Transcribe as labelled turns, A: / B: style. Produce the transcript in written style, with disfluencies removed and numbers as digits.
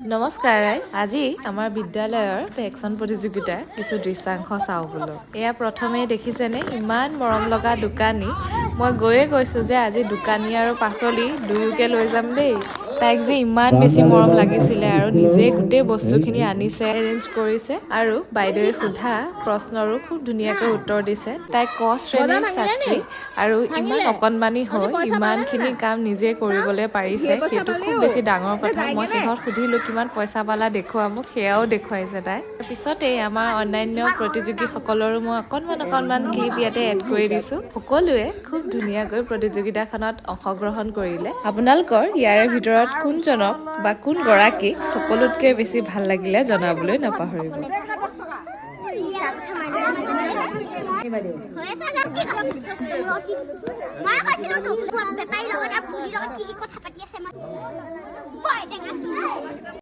A: নমস্কাৰ ৰাইজ আজি আমাৰ বিদ্যালয়ৰ ভেকচন প্ৰতিযোগিতাৰ কিছু দৃশ্যাংশ চাওঁ বোলো এয়া প্ৰথমে দেখিছেনে ইমান মৰম লগা দোকানী মই গৈয়ে কৈছোঁ যে আজি দোকানী আৰু পাচলি দুয়োকে লৈ যাম দেই তাইক যে ইমান বেছি মৰম লাগিছিলে আৰু নিজে গোটেই বস্তুখিনি আনিছে এৰেঞ্জ কৰিছে আৰু বাইদেৱে সোধা প্ৰশ্নৰো খুব ধুনীয়াকৈ উত্তৰ দিছে তাই ক শ্ৰেণীৰ ছাত্ৰী আৰু ইমান অকণমানি হৈ ইমানখিনি কাম নিজে কৰিবলৈ পাৰিছে সেইটো খুব বেছি ডাঙৰ কথা মই শেষত সুধিলোঁ কিমান পইচা পালা দেখুওৱা মোক সেয়াও দেখুৱাইছে তাই তাৰপিছতেই আমাৰ অন্যান্য প্ৰতিযোগীসকলৰো মই অকণমান ক্লিপ ইয়াতে এড কৰি দিছোঁ সকলোৱে খুব ধুনীয়াকৈ প্ৰতিযোগিতাখনত অংশগ্ৰহণ কৰিলে আপোনালোকৰ ইয়াৰে ভিতৰত কোনজনক বা কোন গৰাকীক সকলোতকৈ বেছি ভাল লাগিলে জনাবলৈ নাপাহৰিব
B: মই